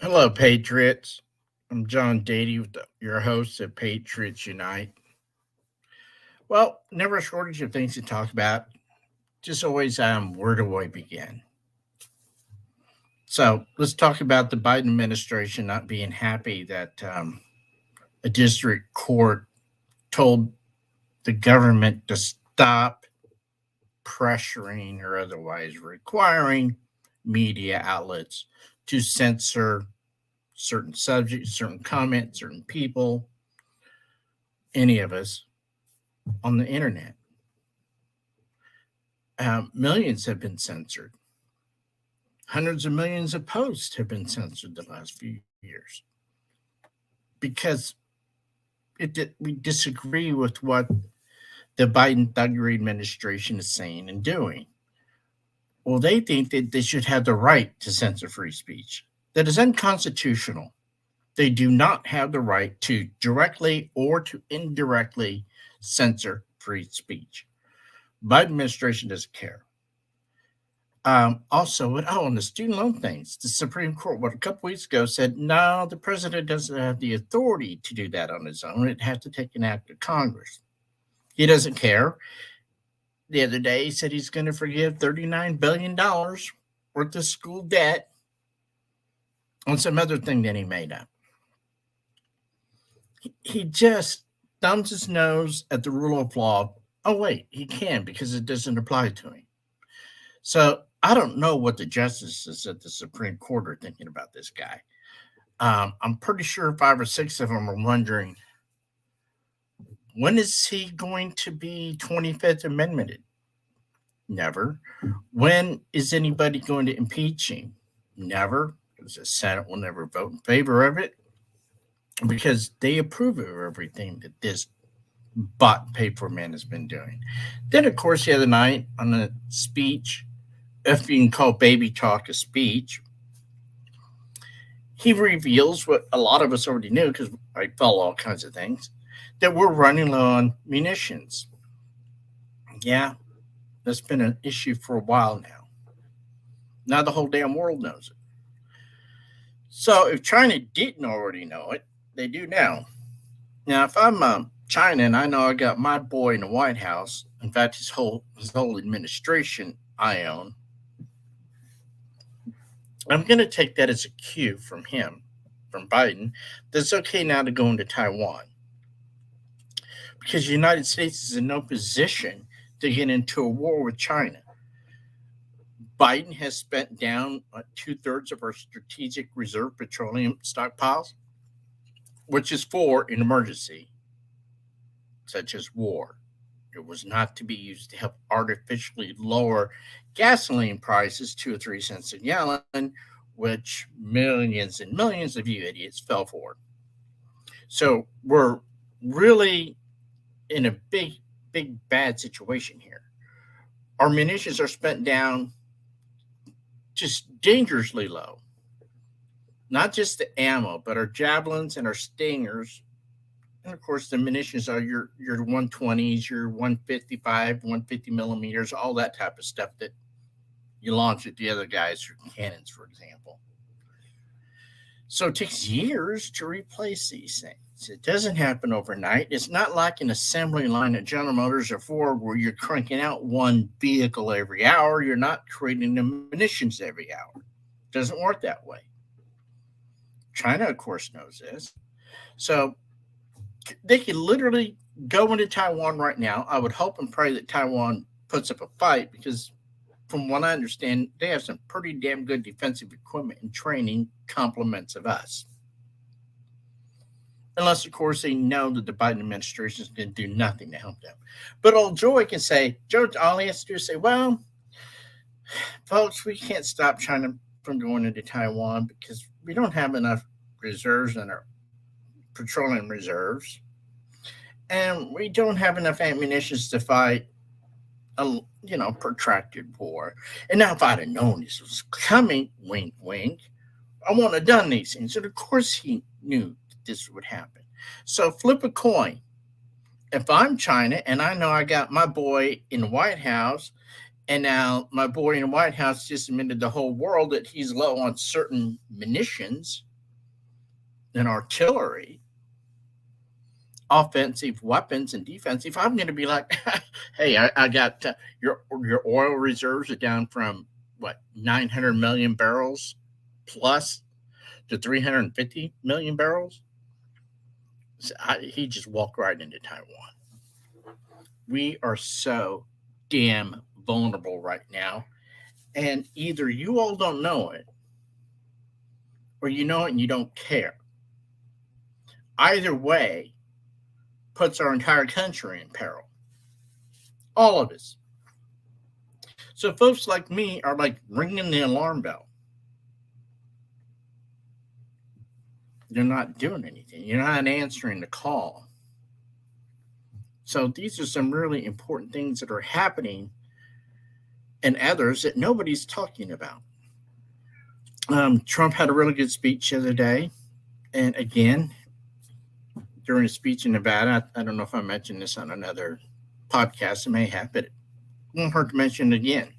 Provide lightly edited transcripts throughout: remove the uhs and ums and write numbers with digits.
Hello, Patriots. I'm John Dady, your host of Patriots Unite. Well, never a shortage of things to talk about. Just always, where do I begin? So let's talk about the Biden administration not being happy that a district court told the government to stop pressuring or otherwise requiring media outlets to censor certain subjects, certain comments, certain people, any of us on the internet. Millions have been censored. Hundreds of millions of posts have been censored the last few years because we disagree with what the Biden thuggery administration is saying and doing. Well, they think that they should have the right to censor free speech. That is unconstitutional. They do not have the right to directly or to indirectly censor free speech. Biden administration doesn't care. On the student loan things, the Supreme Court, a couple weeks ago, said no, the president doesn't have the authority to do that on his own. It has to take an act of Congress. He doesn't care. The other day, he said he's going to forgive $39 billion worth of school debt on some other thing that he made up. He just thumbs his nose at the rule of law. Oh, wait, he can because it doesn't apply to him. So I don't know what the justices at the Supreme Court are thinking about this guy. I'm pretty sure 5 or 6 of them are wondering, when is he going to be 25th Amendmented? Never. When is anybody going to impeach him? Never, because the Senate will never vote in favor of it because they approve of everything that this bought paid for man has been doing. Then, of course, the other night on a speech, if you can call baby talk a speech, he reveals what a lot of us already knew because I follow all kinds of things, that we're running low on munitions. Yeah, that's been an issue for a while now. Now the whole damn world knows it. So if China didn't already know it, they do now. Now, if I'm China and I know I got my boy in the White House, in fact, his whole administration I own, I'm going to take that as a cue from him, from Biden, that it's okay now to go into Taiwan. Because the United States is in no position to get into a war with China. Biden has spent down 2/3 of our strategic reserve petroleum stockpiles, which is for an emergency, such as war. It was not to be used to help artificially lower gasoline prices 2 or 3 cents a gallon, which millions and millions of you idiots fell for. So we're really in a big, bad situation here. Our munitions are spent down just dangerously low. Not just the ammo, but our javelins and our stingers. And of course, the munitions are your 120s, your 155, 150 millimeters, all that type of stuff that you launch at the other guys, or cannons, for example. So it takes years to replace these things. It doesn't happen overnight. It's not like an assembly line at General Motors or Ford where you're cranking out one vehicle every hour. You're not creating the munitions every hour. It doesn't work that way. China, of course, knows this. So they could literally go into Taiwan right now. I would hope and pray that Taiwan puts up a fight because, from what I understand, they have some pretty damn good defensive equipment and training complements of us. Unless, of course, they know that the Biden administration is going to do nothing to help them. But old Joy can say, Joe, all he has to do is say, well, folks, we can't stop China from going into Taiwan because we don't have enough reserves in our petroleum reserves. And we don't have enough ammunition to fight a protracted war. And now if I'd have known this was coming, wink, wink, I wouldn't have done these things. And of course he knew that this would happen. So flip a coin. If I'm China and I know I got my boy in the White House, and now my boy in the White House just admitted the whole world that he's low on certain munitions, and artillery, offensive weapons and defensive, I'm going to be like, hey, I got your oil reserves are down from what 900 million barrels plus to 350 million barrels. So he just walked right into Taiwan. We are so damn vulnerable right now, and either you all don't know it, or you know it and you don't care. Either way, puts our entire country in peril. All of us. So folks like me are like ringing the alarm bell. You're not doing anything. You're not answering the call. So these are some really important things that are happening and others that nobody's talking about. Trump had a really good speech the other day. And again, during a speech in Nevada, I don't know if I mentioned this on another podcast, I may have, but it won't hurt to mention it again.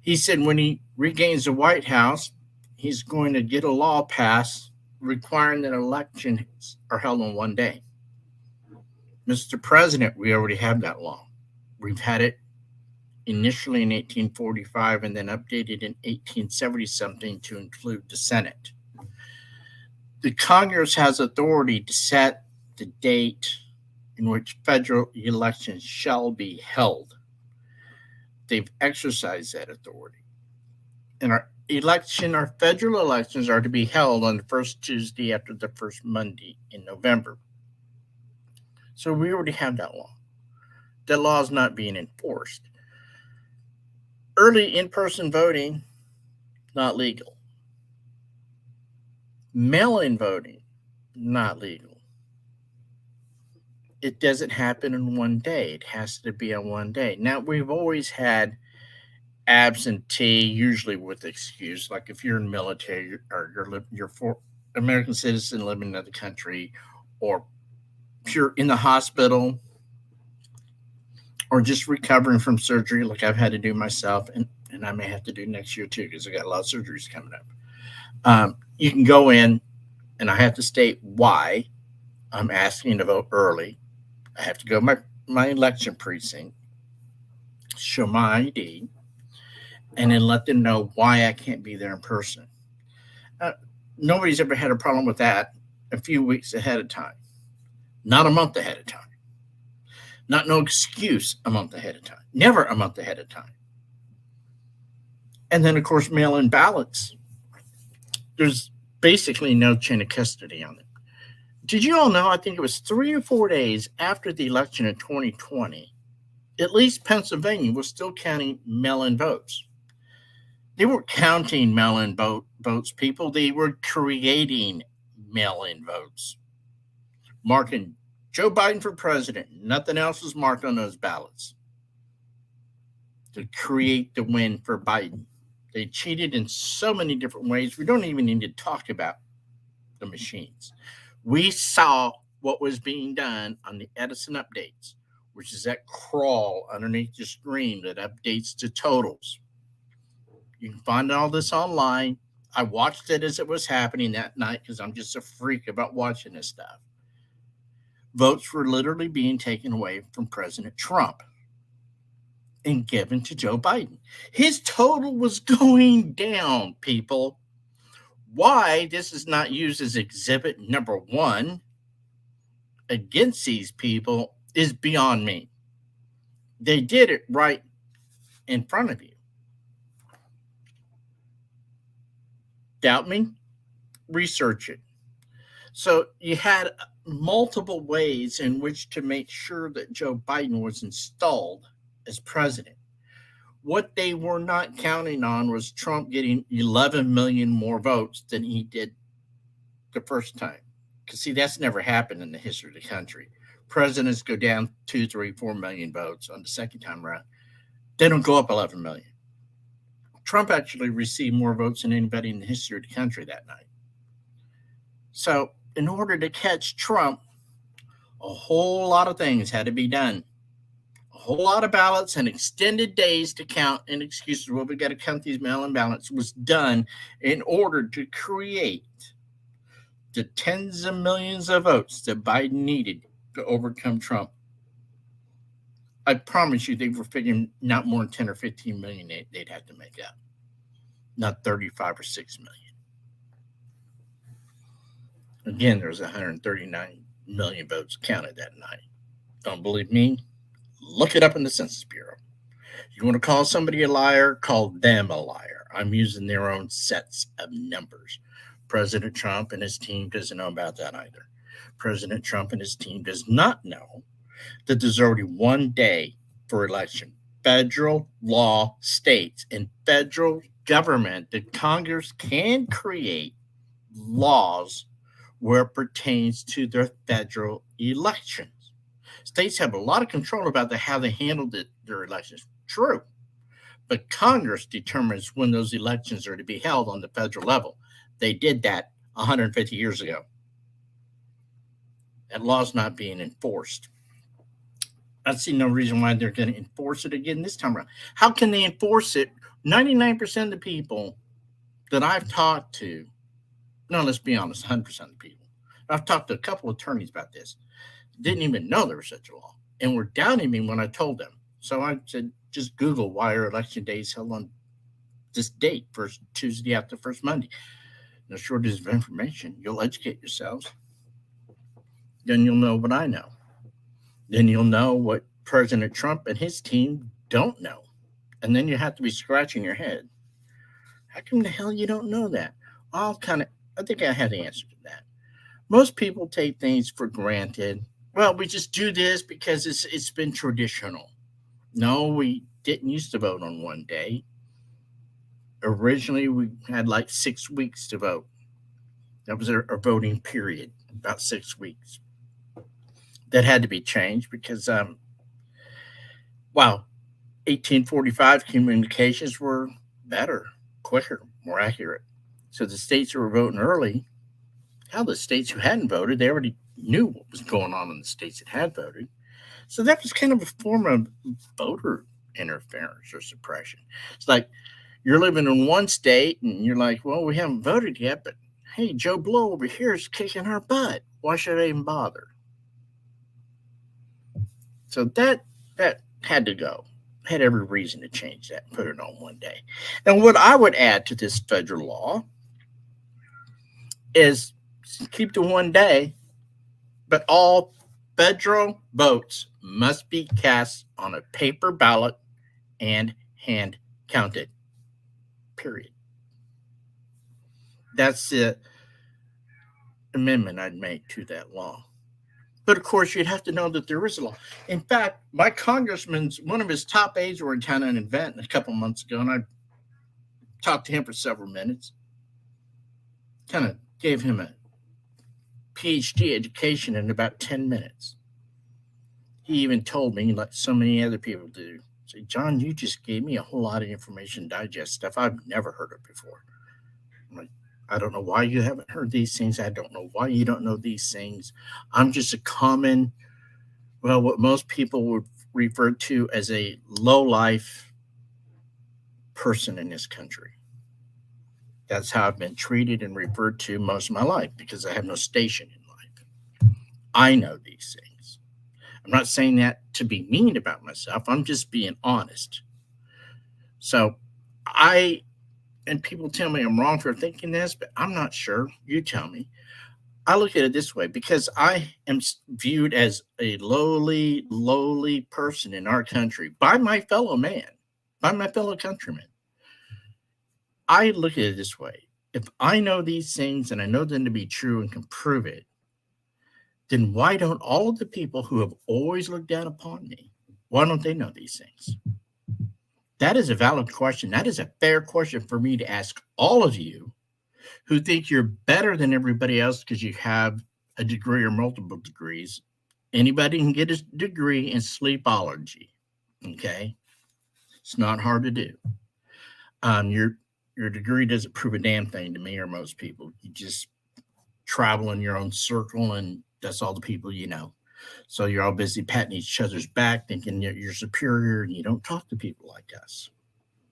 He said when he regains the White House, he's going to get a law passed requiring that elections are held on one day. Mr. President, we already have that law. We've had it initially in 1845 and then updated in 1870 something to include the Senate. The Congress has authority to set the date in which federal elections shall be held. They've exercised that authority. And our federal elections are to be held on the first Tuesday after the first Monday in November. So we already have that law. That law is not being enforced. Early in-person voting, not legal. Mail-in voting, not legal. It doesn't happen in one day. It has to be on one day. Now, we've always had absentee, usually with excuse, like if you're in the military or you're for American citizen living in another country, or if you're in the hospital or just recovering from surgery, like I've had to do myself, and I may have to do next year too, because I got a lot of surgeries coming up. You can go in, and I have to state why I'm asking to vote early. I have to go to my election precinct, show my ID, and then let them know why I can't be there in person. Nobody's ever had a problem with that a few weeks ahead of time, not a month ahead of time. Not no excuse a month ahead of time, never a month ahead of time. And then, of course, mail-in ballots. There's basically no chain of custody on it. Did you all know, I think it was 3 or 4 days after the election in 2020, at least Pennsylvania was still counting mail-in votes. They weren't counting mail-in votes, people. They were creating mail-in votes, marking Joe Biden for president. Nothing else was marked on those ballots to create the win for Biden. They cheated in so many different ways. We don't even need to talk about the machines. We saw what was being done on the Edison updates, which is that crawl underneath the screen that updates the totals. You can find all this online. I watched it as it was happening that night because I'm just a freak about watching this stuff. Votes were literally being taken away from President Trump and given to Joe Biden. His total was going down, people. Why this is not used as exhibit number 1 against these people is beyond me. They did it right in front of you. Doubt me? Research it. So you had multiple ways in which to make sure that Joe Biden was installed as president. What they were not counting on was Trump getting 11 million more votes than he did the first time. Because, see, that's never happened in the history of the country. Presidents go down 2, 3, 4 million votes on the second time around. They don't go up 11 million. Trump actually received more votes than anybody in the history of the country that night. So, in order to catch Trump, a whole lot of things had to be done. A whole lot of ballots and extended days to count, and excuses, well, we got to count these mail-in ballots, was done in order to create the tens of millions of votes that Biden needed to overcome Trump, I promise you they were figuring not more than 10 or 15 million they'd have to make up, not 35 or 6 million. Again, there was 139 million votes counted that night. Don't believe me? Look it up in the Census Bureau. You want to call somebody a liar? Call them a liar. I'm using their own sets of numbers. President Trump and his team doesn't know about that either. President Trump and his team does not know that there's already one day for election. Federal law states and federal government that Congress can create laws where it pertains to their federal elections. States have a lot of control about how they handle their elections. True. But Congress determines when those elections are to be held on the federal level. They did that 150 years ago. That law's not being enforced. I see no reason why they're going to enforce it again this time around. How can they enforce it? 99% of the people that I've talked to, no, let's be honest, 100% of the people, I've talked to a couple of attorneys about this, didn't even know there was such a law and were doubting me when I told them. So I said, just Google why our election day is held on this date, first Tuesday after first Monday. No shortage of information. You'll educate yourselves. Then you'll know what I know. Then you'll know what President Trump and his team don't know. And then you have to be scratching your head. How come the hell you don't know that? I think I had the answer to that. Most people take things for granted. Well, we just do this because it's been traditional. No, we didn't used to vote on one day. Originally, we had like 6 weeks to vote. That was our voting period, about 6 weeks. That had to be changed because, 1845 communications were better, quicker, more accurate. So the states who were voting early, the states who hadn't voted, they already knew what was going on in the states that had voted. So that was kind of a form of voter interference or suppression. It's like you're living in one state and you're like, well, we haven't voted yet, but hey, Joe Blow over here is kicking our butt. Why should I even bother? So that had to go. Had every reason to change that and put it on one day. And what I would add to this federal law is keep the one day, but all federal votes must be cast on a paper ballot and hand counted. Period. That's the amendment I'd make to that law. But of course, you'd have to know that there is a law. In fact, my congressman's one of his top aides were in town at an event a couple months ago, and I talked to him for several minutes. Kind of gave him a PhD education in about 10 minutes. He even told me, like so many other people do, say, John, you just gave me a whole lot of information, digest stuff I've never heard of before. I'm like, I don't know why you haven't heard these things. I don't know why you don't know these things. I'm just a common, what most people would refer to as a low-life person in this country. That's how I've been treated and referred to most of my life because I have no station in life. I know these things. I'm not saying that to be mean about myself. I'm just being honest. So and people tell me I'm wrong for thinking this, but I'm not sure. You tell me. I look at it this way because I am viewed as a lowly person in our country by my fellow man, by my fellow countrymen. I look at it this way. If I know these things and I know them to be true and can prove it, then why don't all of the people who have always looked down upon me, why don't they know these things? That is a valid question. That is a fair question for me to ask all of you who think you're better than everybody else because you have a degree or multiple degrees. Anybody can get a degree in sleepology. Okay? It's not hard to do. Your degree doesn't prove a damn thing to me or most people. You just travel in your own circle, and that's all the people you know. So you're all busy patting each other's back, thinking you're superior, and you don't talk to people like us,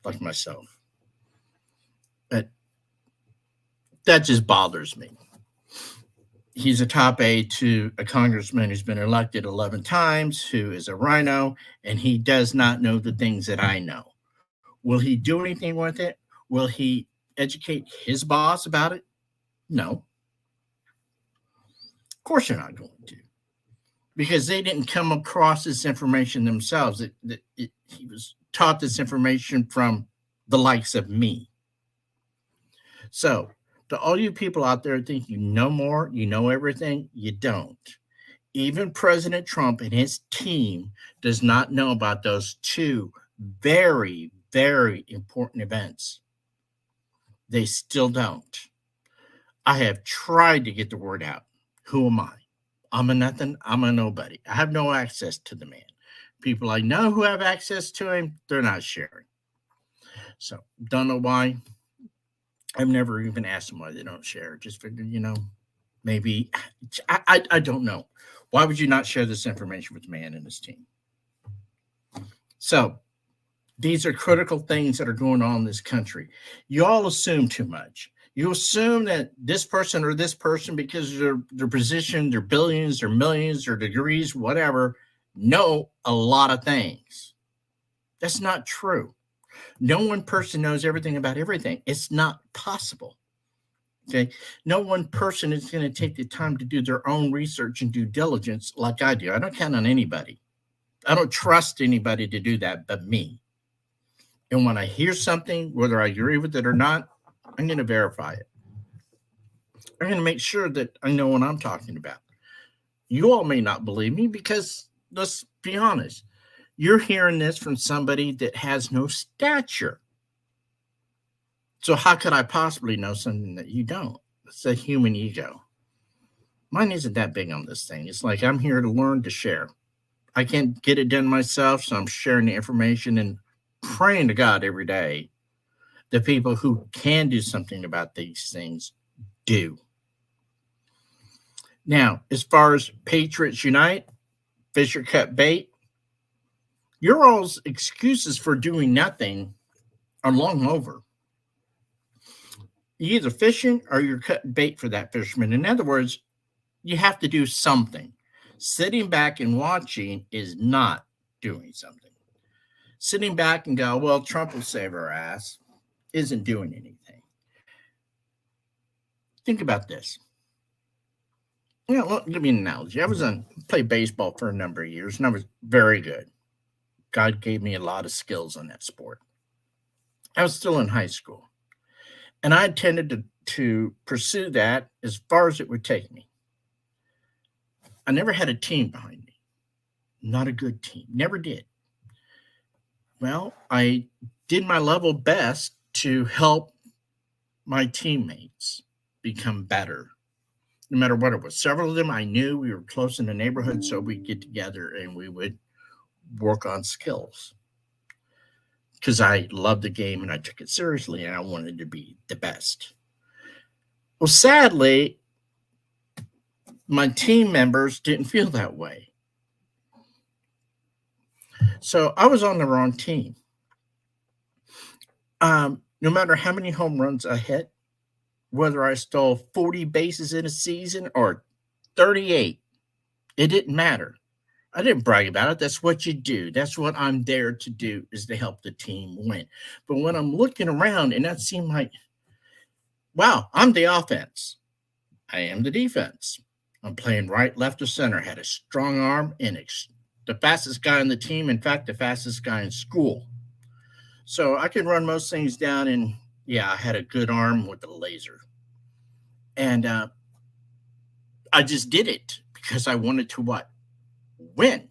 like myself. But that just bothers me. He's a top aide to a congressman who's been elected 11 times, who is a rhino, and he does not know the things that I know. Will he do anything with it? Will he educate his boss about it? No, of course they're not going to, because they didn't come across this information themselves. He was taught this information from the likes of me. So, to all you people out there who think you know more, you know everything, you don't. Even President Trump and his team does not know about those two very, very important events. They still don't. I have tried to get the word out. Who am I? I'm a nothing. I'm a nobody. I have no access to the man. People I know who have access to him, they're not sharing. So, don't know why. I've never even asked them why they don't share. Just figured, maybe I don't know. Why would you not share this information with the man and his team? So these are critical things that are going on in this country. You all assume too much. You assume that this person or this person, because of their position, their billions, their millions, their degrees, whatever, know a lot of things. That's not true. No one person knows everything about everything. It's not possible. Okay. No one person is going to take the time to do their own research and due diligence like I do. I don't count on anybody. I don't trust anybody to do that but me. And when I hear something, whether I agree with it or not, I'm going to verify it. I'm going to make sure that I know what I'm talking about. You all may not believe me because, let's be honest, you're hearing this from somebody that has no stature. So how could I possibly know something that you don't? It's a human ego. Mine isn't that big on this thing. It's like I'm here to learn, to share. I can't get it done myself, so I'm sharing the information and praying to God every day the people who can do something about these things do. Now, as far as Patriots Unite, Fisher cut bait, your all's excuses for doing nothing are long over. You're either fishing or you're cutting bait for that fisherman. In other words, you have to do something. Sitting back and watching is not doing something. Sitting back and go, well, Trump will save our ass, isn't doing anything. Think about this. Give me an analogy. Played baseball for a number of years, and I was very good. God gave me a lot of skills on that sport. I was still in high school, and I intended to pursue that as far as it would take me. I never had a team behind me. Not a good team. Never did. Well, I did my level best to help my teammates become better, no matter what it was. Several of them I knew. We were close in the neighborhood, so we'd get together and we would work on skills because I loved the game and I took it seriously and I wanted to be the best. Well, sadly, my team members didn't feel that way. So I was on the wrong team. No matter how many home runs I hit, whether I stole 40 bases in a season or 38, it didn't matter. I didn't brag about it. That's what you do. That's what I'm there to do, is to help the team win. But when I'm looking around and that seemed like, wow, I'm the offense. I am the defense. I'm playing right, left, or center. Had a strong arm and the fastest guy on the team. In fact, the fastest guy in school. So I could run most things down, and yeah, I had a good arm with a laser. And I just did it because I wanted to what? Win.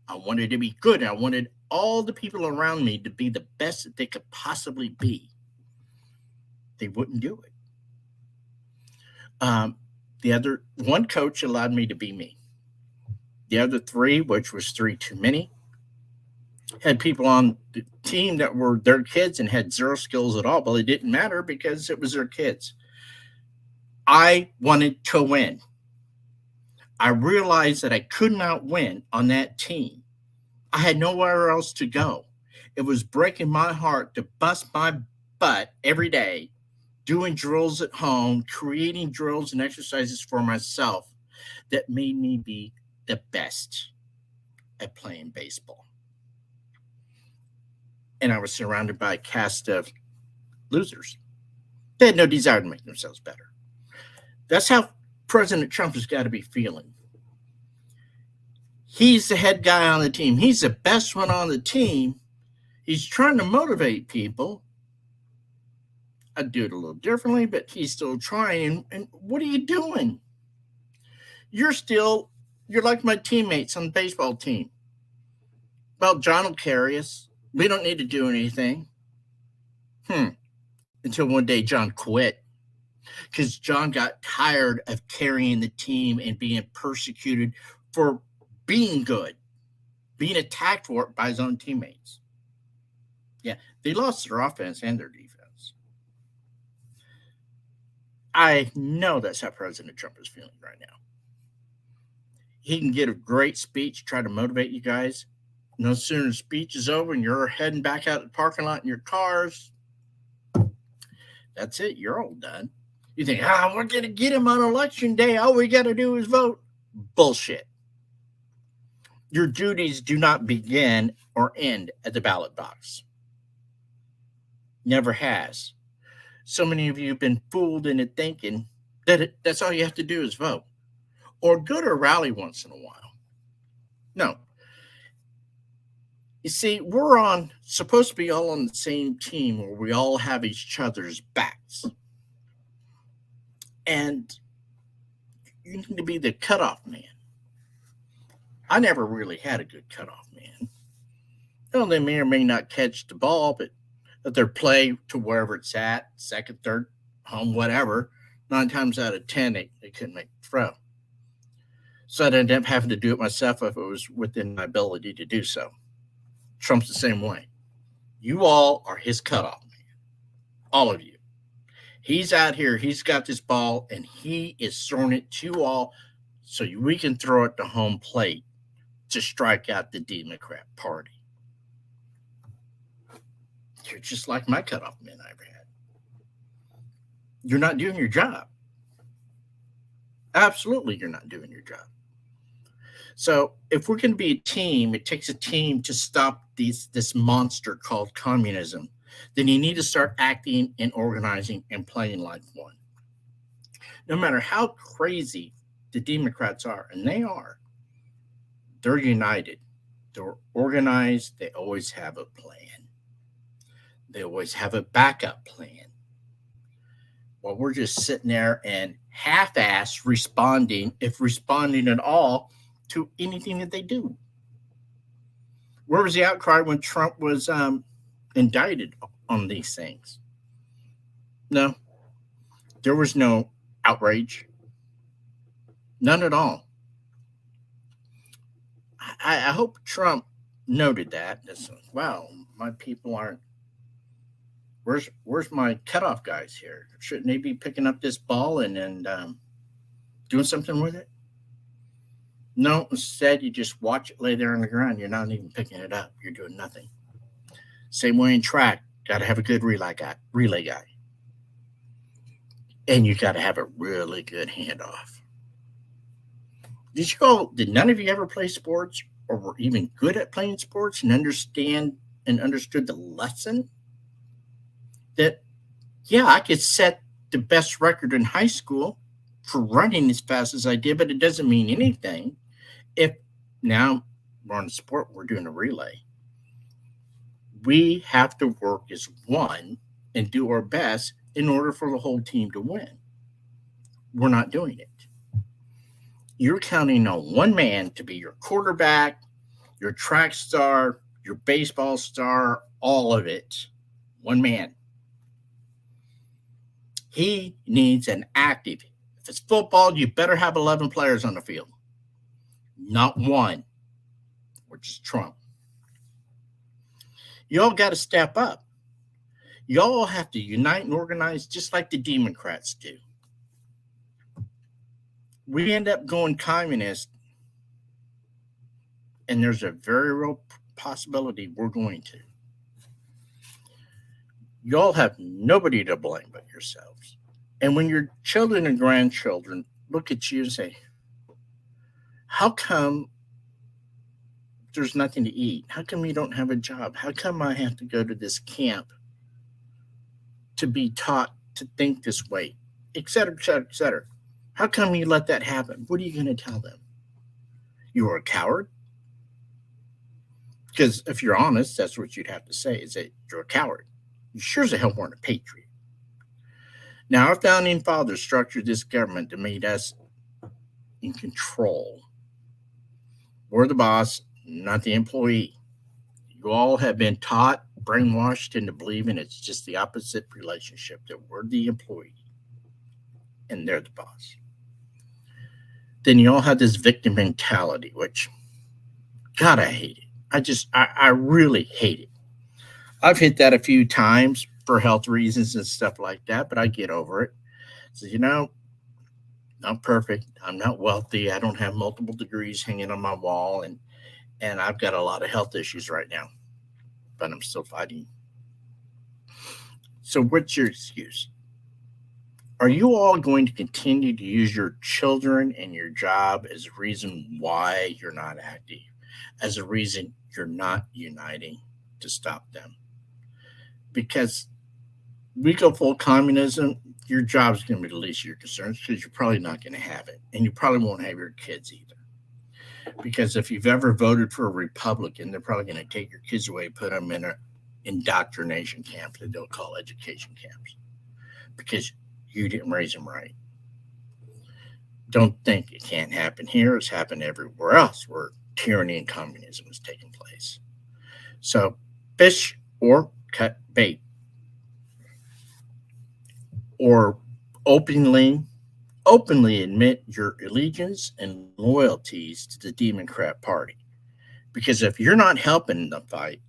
I wanted to be good. I wanted all the people around me to be the best that they could possibly be. They wouldn't do it. The other one coach allowed me to be me. The other three, which was three too many, had people on the team that were their kids and had zero skills at all, but it didn't matter because it was their kids. I wanted to win. I realized that I could not win on that team. I had nowhere else to go. It was breaking my heart to bust my butt every day, doing drills at home, creating drills and exercises for myself that made me be the best at playing baseball. And I was surrounded by a cast of losers. They had no desire to make themselves better. That's how President Trump has got to be feeling. He's the head guy on the team. He's the best one on the team. He's trying to motivate people. I'd do it a little differently, but he's still trying. And what are you doing? You're like my teammates on the baseball team. Well, John will carry us. We don't need to do anything. Until one day John quit because John got tired of carrying the team and being persecuted for being good, being attacked for it by his own teammates. Yeah, they lost their offense and their defense. I know that's how President Trump is feeling right now. He can get a great speech, try to motivate you guys. No sooner the speech is over and you're heading back out to the parking lot in your cars, that's it. You're all done. You think, we're going to get him on election day. All we got to do is vote. Bullshit. Your duties do not begin or end at the ballot box. Never has. So many of you have been fooled into thinking that that's all you have to do is vote or go to a rally once in a while. No. You see, we're supposed to be all on the same team where we all have each other's backs. And you need to be the cutoff man. I never really had a good cutoff man. They may or may not catch the ball, but that their play to wherever it's at, second, third, home, whatever, 9 times out of 10, they couldn't make the throw. So I'd end up having to do it myself if it was within my ability to do so. Trump's the same way. You all are his cutoff man. All of you. He's out here. He's got this ball, and he is throwing it to you all so we can throw it to home plate to strike out the Democrat Party. You're just like my cutoff men I've had. You're not doing your job. Absolutely, you're not doing your job. So if we're going to be a team, it takes a team to stop this monster called communism. Then you need to start acting and organizing and playing like one. No matter how crazy the Democrats are, and they are, they're united. They're organized. They always have a plan. They always have a backup plan. Well, we're just sitting there and half-ass responding, if responding at all, to anything that they do. Where was the outcry when Trump was indicted on these things? No, there was no outrage. None at all. I hope Trump noted that. It's like, wow, my people aren't. Where's my cutoff guys here? Shouldn't they be picking up this ball and doing something with it? No, instead you just watch it lay there on the ground. You're not even picking it up. You're doing nothing. Same way in track. Got to have a good relay guy. And you got to have a really good handoff. Did none of you ever play sports or were even good at playing sports and understood the lesson? That, yeah, I could set the best record in high school for running as fast as I did, but it doesn't mean anything if now we're on a sport, we're doing a relay. We have to work as one and do our best in order for the whole team to win. We're not doing it. You're counting on one man to be your quarterback, your track star, your baseball star, all of it. One man. He needs an active. If it's football, you better have 11 players on the field. Not one, which is Trump. You all got to step up. You all have to unite and organize just like the Democrats do. We end up going communist, and there's a very real possibility we're going to. Y'all have nobody to blame but yourselves. And when your children and grandchildren look at you and say, How come there's nothing to eat? How come you don't have a job? How come I have to go to this camp to be taught to think this way, et cetera, et cetera, et cetera? How come you let that happen? What are you going to tell them? You were a coward? Because if you're honest, that's what you'd have to say is that you're a coward. You sure as hell weren't a patriot. Now, our founding fathers structured this government to make us in control. We're the boss, not the employee. You all have been taught, brainwashed into believing it's just the opposite relationship, that we're the employee and they're the boss. Then you all have this victim mentality, which, God, I hate it. I really hate it. I've hit that a few times for health reasons and stuff like that, but I get over it. So, I'm perfect. I'm not wealthy. I don't have multiple degrees hanging on my wall, and I've got a lot of health issues right now, but I'm still fighting. So, what's your excuse? Are you all going to continue to use your children and your job as a reason why you're not active, as a reason you're not uniting to stop them? Because we go full communism, your job's going to be the least of your concerns because you're probably not going to have it. And you probably won't have your kids either. Because if you've ever voted for a Republican, they're probably going to take your kids away, put them in an indoctrination camp that they'll call education camps because you didn't raise them right. Don't think it can't happen here. It's happened everywhere else where tyranny and communism is taking place. So, fish or cut bait, or openly admit your allegiance and loyalties to the Democrat Party. Because if you're not helping the fight,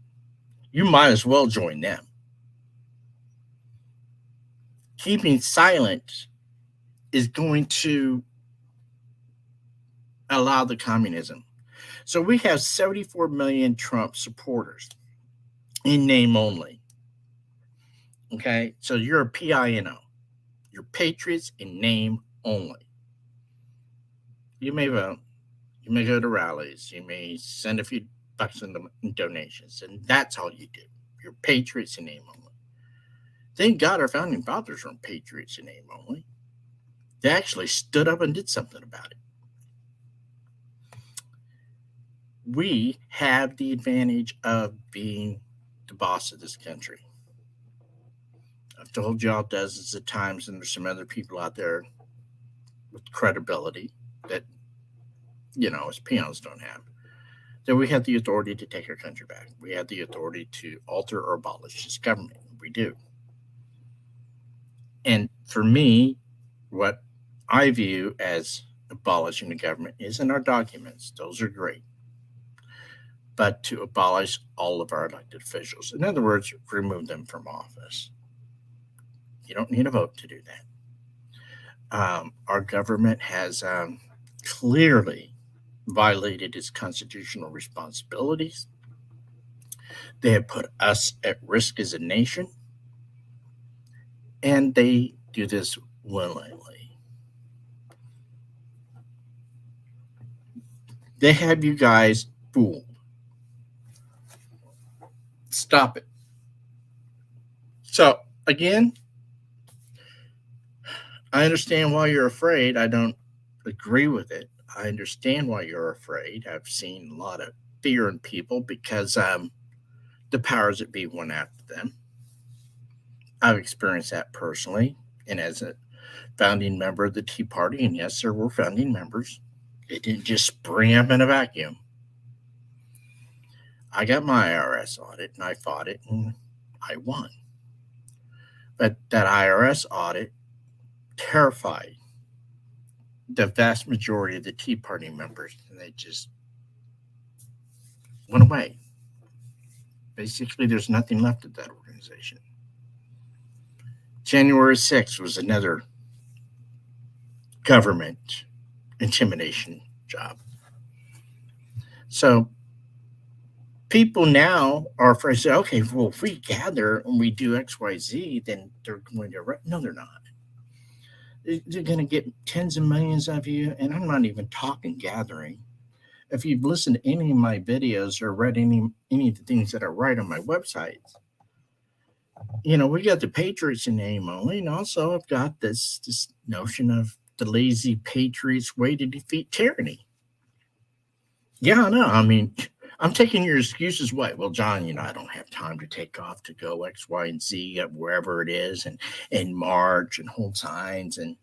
you might as well join them. Keeping silent is going to allow the communism. So we have 74 million Trump supporters in name only. Okay, so you're a PINO. You're patriots in name only. You may vote, you may go to rallies, you may send a few bucks in donations, and that's all you do. You're patriots in name only. Thank God our founding fathers weren't patriots in name only. They actually stood up and did something about it. We have the advantage of being the boss of this country. I've told y'all dozens of times, and there's some other people out there with credibility that, us peons don't have, that we have the authority to take our country back. We have the authority to alter or abolish this government. We do. And for me, what I view as abolishing the government is in our documents. Those are great. But to abolish all of our elected officials. In other words, remove them from office. You don't need a vote to do that. Our government has clearly violated its constitutional responsibilities. They have put us at risk as a nation, and they do this willingly. They have you guys fooled. Stop it. So, again, I understand why you're afraid. I don't agree with it. I understand why you're afraid. I've seen a lot of fear in people because the powers that be went after them. I've experienced that personally, and as a founding member of the Tea Party, and yes, there were founding members. It didn't just spring up in a vacuum. I got my IRS audit, and I fought it, and I won. But that IRS audit terrified the vast majority of the Tea Party members, and they just went away. Basically, there's nothing left of that organization. January 6th was another government intimidation job. So people now are afraid to say, okay, well, if we gather and we do XYZ, then they're going to no, they're not. They're going to get tens of millions of you, and I'm not even talking gathering. if you've listened to any of my videos or read any of the things that I write on my websites, we got the Patriots in name only, and also I've got this notion of the lazy Patriots way to defeat tyranny. Yeah, I know. I mean, I'm taking your excuses away. Well, John, I don't have time to take off to go X, Y, and Z wherever it is and march and hold signs. And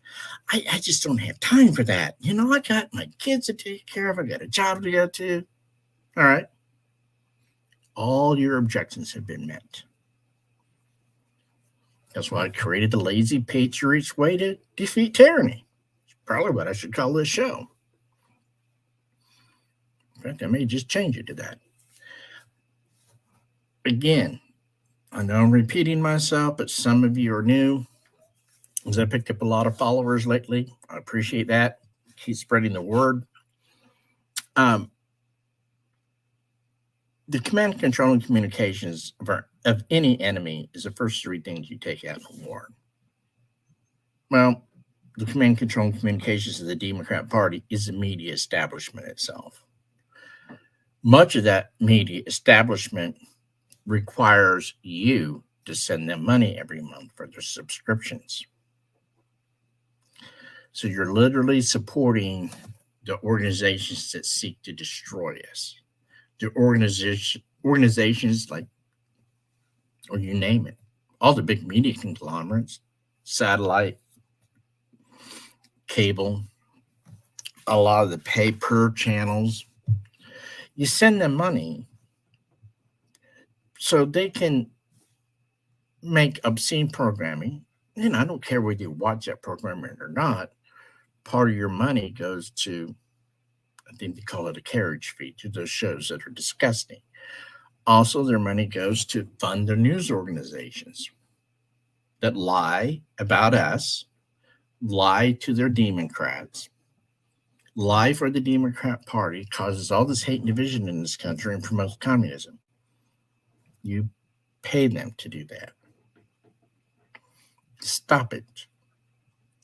I just don't have time for that. I got my kids to take care of. I got a job to go to. All right. All your objections have been met. That's why I created the lazy Patriots way to defeat tyranny. It's probably what I should call this show. In fact, I may just change it to that. Again, I know I'm repeating myself, but some of you are new. As I picked up a lot of followers lately, I appreciate that. Keep spreading the word. The command, control, and communications of any enemy is the first three things you take out in a war. Well, the command, control, and communications of the Democrat Party is the media establishment itself. Much of that media establishment requires you to send them money every month for their subscriptions. So you're literally supporting the organizations that seek to destroy us. The organizations like, or you name it, all the big media conglomerates, satellite, cable, a lot of the pay-per channels. You send them money so they can make obscene programming. And I don't care whether you watch that programming or not. Part of your money goes to, I think they call it a carriage fee, to those shows that are disgusting. Also, their money goes to fund their news organizations that lie about us, lie to their Democrats, lie for the Democrat Party, causes all this hate and division in this country and promotes communism. You pay them to do that. Stop it.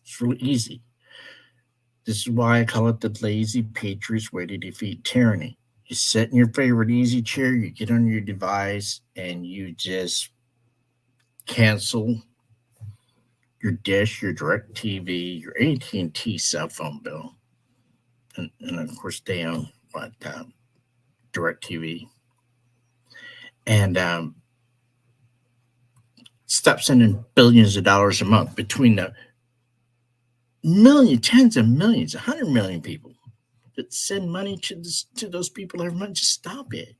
It's really easy. This is why I call it the lazy Patriots way to defeat tyranny. You sit in your favorite easy chair, you get on your device, and you just cancel your dish, your DirecTV, your AT&T cell phone bill. And of course, they own DirecTV. And stop sending billions of dollars a month between the tens of millions, 100 million people that send money to those people every month. Just stop it.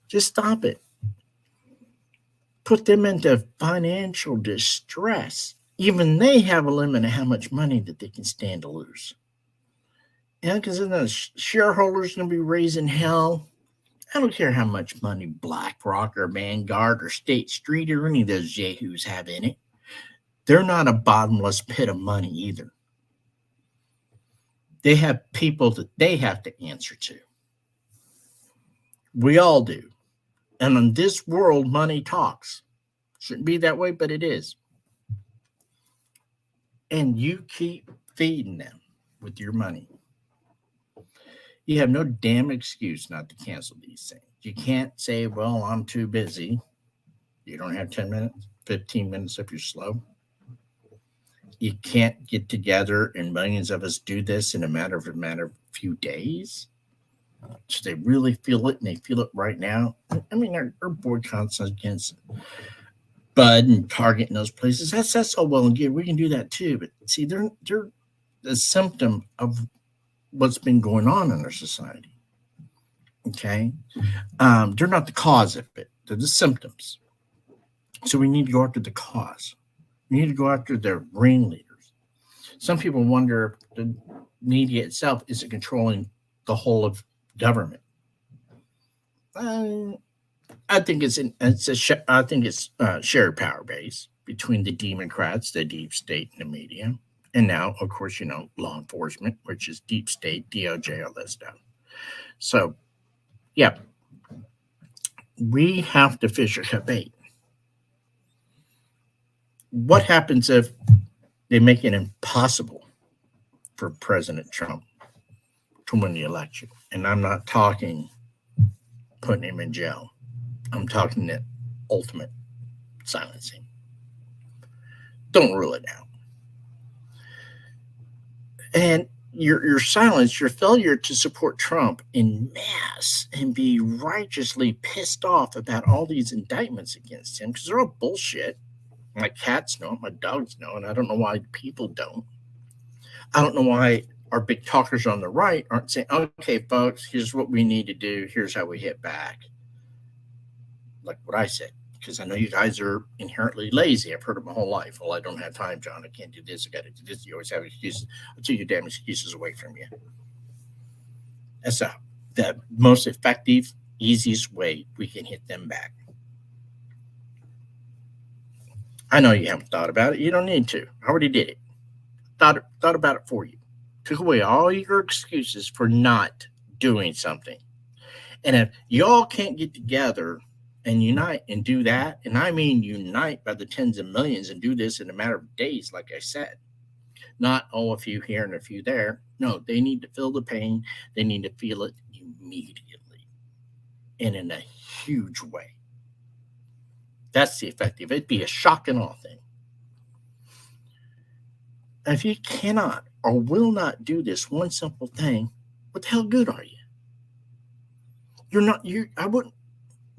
Just stop it. Put them into financial distress. Even they have a limit of how much money that they can stand to lose. Because then the shareholders going to be raising hell. I don't care how much money BlackRock or Vanguard or State Street or any of those yahoos have in it. They're not a bottomless pit of money either. They have people that they have to answer to. We all do. And in this world, money talks. Shouldn't be that way, but it is. And you keep feeding them with your money. You have no damn excuse not to cancel these things. You can't say, well, I'm too busy. You don't have 10 minutes, 15 minutes if you're slow. You can't get together and millions of us do this in a matter of a few days. So they really feel it, and they feel it right now. I mean, our boycotts against Bud and Target and those places, that's all well and good. We can do that too. But see, they're a symptom of what's been going on in our society. Okay? They're not the cause of it. They're the symptoms. So we need to go after the cause. We need to go after the ringleaders. Some people wonder if the media itself isn't controlling the whole of government. I think it's shared power base between the Democrats, the deep state, and the media, and now, of course, law enforcement, which is deep state, DOJ, all that stuff. So, yeah, we have to fish or cut bait. What happens if they make it impossible for President Trump to win the election. And I'm not talking putting him in jail. I'm talking the ultimate silencing. Don't rule it out. And your silence, your failure to support Trump in mass and be righteously pissed off about all these indictments against him, because they're all bullshit. My cats know it, my dogs know it, and I don't know why people don't. I don't know why our big talkers on the right aren't saying, okay, folks, here's what we need to do. Here's how we hit back. Like what I said, because I know you guys are inherently lazy. I've heard it my whole life. Well, I don't have time, John. I can't do this. I got to do this. You always have excuses. I'll take your damn excuses away from you. That's the most effective, easiest way we can hit them back. I know you haven't thought about it. You don't need to. I already did it. Thought about it for you. Took away all your excuses for not doing something. And if y'all can't get together and unite and do that, and I mean unite by the tens of millions and do this in a matter of days, like I said, not a few here and a few there. No, they need to feel the pain. They need to feel it immediately and in a huge way. That's the effective. It'd be a shock and awe thing. And if you cannot or will not do this one simple thing, what the hell good are you? You're not. I wouldn't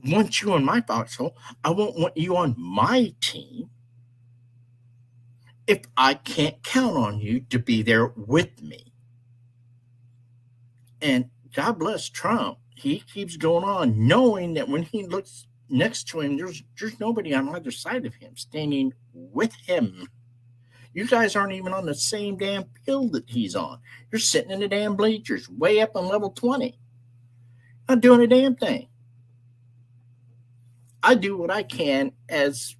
want you on my foxhole. I won't want you on my team if I can't count on you to be there with me. And God bless Trump. He keeps going on, knowing that when he looks next to him, there's nobody on either side of him standing with him. You guys aren't even on the same damn field that he's on. You're sitting in the damn bleachers, way up on level 20. Not doing a damn thing. I do what I can as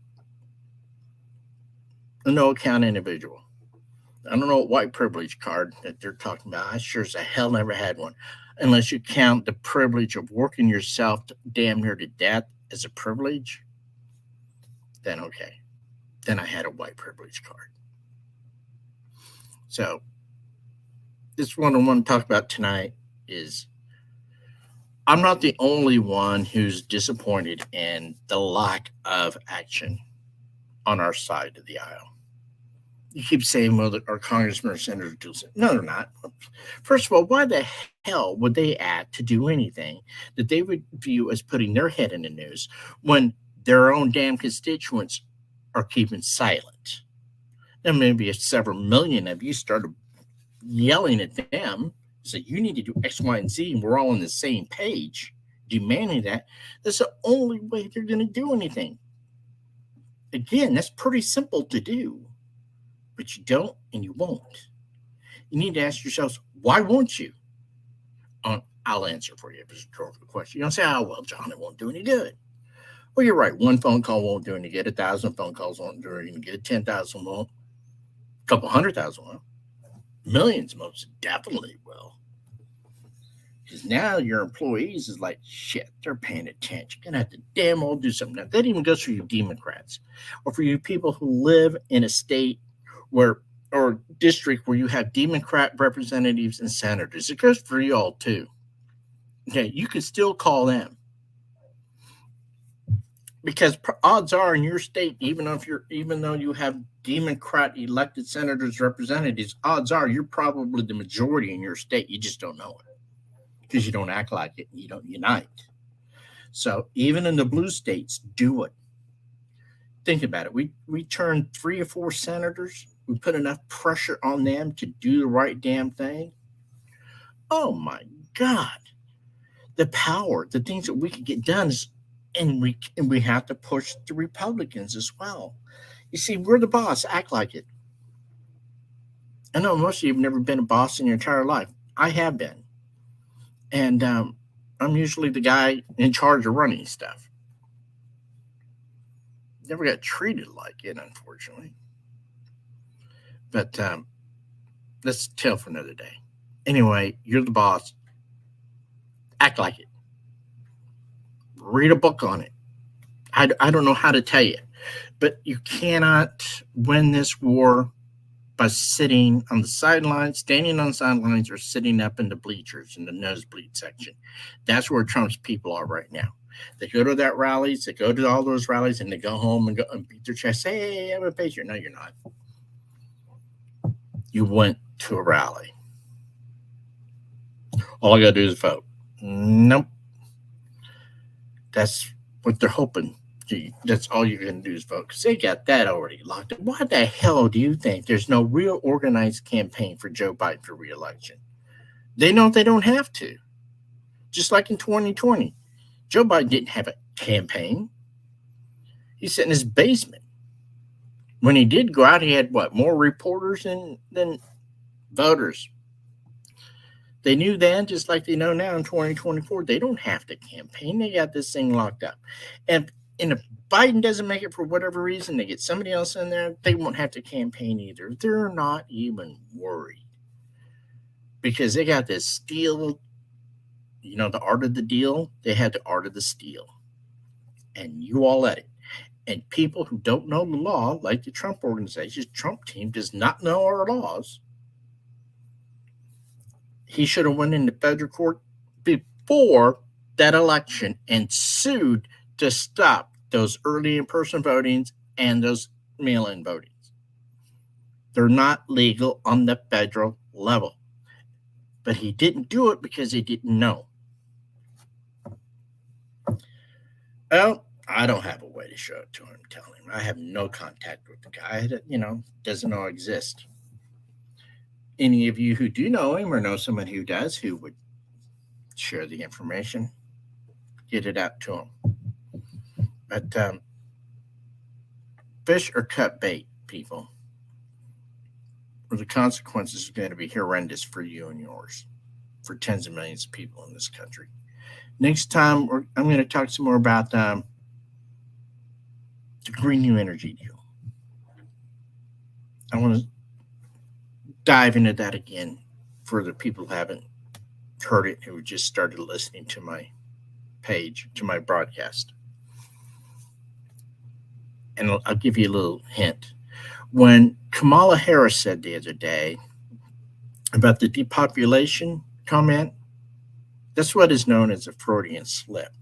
a no account individual. I don't know what white privilege card that they're talking about. I sure as a hell never had one. Unless you count the privilege of working yourself damn near to death as a privilege, then okay. Then I had a white privilege card. So this one I want to talk about tonight is I'm not the only one who's disappointed in the lack of action on our side of the aisle. You keep saying, well, our congressmen or senators do something. No, they're not. First of all, why the hell would they act to do anything that they would view as putting their head in the news when their own damn constituents are keeping silent? Then maybe if several million of you started yelling at them, say, you need to do X, Y, and Z, and we're all on the same page, demanding that, that's the only way they're going to do anything. Again, that's pretty simple to do. But you don't and you won't. You need to ask yourselves, why won't you? I'll answer for you if it's a rhetorical question. You don't say, oh, well, John, it won't do any good. Well, you're right. One phone call won't do any good. 1,000 phone calls won't do any good. 10,000 won't. A couple 100,000 will. Millions most definitely will. Because now your employees is like, shit, they're paying attention. You're going to have to damn well do something. Now, that even goes for you Democrats or for you people who live in a state where or district where you have Democrat representatives and senators. It goes for you all too. Okay, you can still call them because odds are in your state, even though you have Democrat elected senators representatives, odds are you're probably the majority in your state. You just don't know it because you don't act like it and you don't unite. So even in the blue states, do it. Think about it. We turned 3 or 4 senators. We put enough pressure on them to do the right damn thing. Oh my God. The power, the things that we could get done and we have to push the Republicans as well. You see, we're the boss. Act like it. I know most of you have never been a boss in your entire life. I have been. And I'm usually the guy in charge of running stuff. Never got treated like it, unfortunately. But that's a tale for another day. Anyway, you're the boss. Act like it. Read a book on it. I don't know how to tell you, but you cannot win this war by sitting on the sidelines, standing on the sidelines, or sitting up in the bleachers in the nosebleed section. That's where Trump's people are right now. They go to that rallies, they go to all those rallies, and they go home and go and beat their chest. Hey, I'm a patriot. No, you're not. You went to a rally. All I got to do is vote. Nope. That's what they're hoping. That's all you're going to do is vote because they got that already locked up. Why the hell do you think there's no real organized campaign for Joe Biden for re-election? They know they don't have to. Just like in 2020, Joe Biden didn't have a campaign. He sat in his basement. When he did go out, he had more reporters than voters. They knew then, just like they know now in 2024, they don't have to campaign. They got this thing locked up. And if Biden doesn't make it for whatever reason, they get somebody else in there, they won't have to campaign either. They're not even worried because they got this steal, the art of the deal. They had the art of the steal. And you all let it. And people who don't know the law, like the Trump organization, Trump team does not know our laws. He should have went into federal court before that election and sued to stop those early in-person votings and those mail-in votings. They're not legal on the federal level. But he didn't do it because he didn't know. Well, I don't have a way to show it to him, tell him. I have no contact with the guy that, doesn't know I exist. Any of you who do know him or know someone who does who would share the information, get it out to him. But fish or cut bait, people, or the consequences are going to be horrendous for you and yours, for tens of millions of people in this country. Next time, I'm going to talk some more about the Green New Energy deal. I want to dive into that again for the people who haven't heard it, who just started listening to my page, to my broadcast. And I'll give you a little hint. When Kamala Harris said the other day about the depopulation comment, that's what is known as a Freudian slip.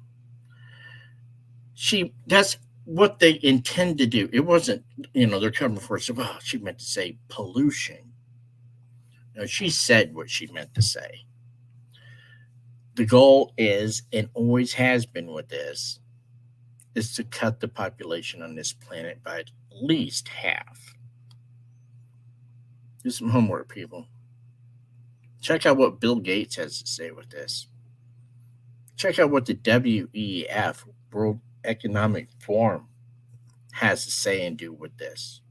That's what they intend to do. It wasn't, they're coming for us. Well, she meant to say pollution. No, she said what she meant to say. The goal is, and always has been with this, is to cut the population on this planet by at least half. Do some homework, people. Check out what Bill Gates has to say with this. Check out what the WEF, World Economic Forum, has to say and do with this.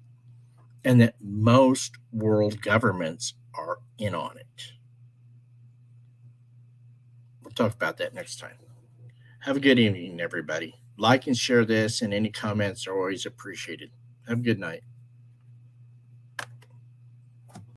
And that most world governments are in on it. We'll talk about that next time. Have a good evening, everybody. Like and share this, and any comments are always appreciated. Have a good night.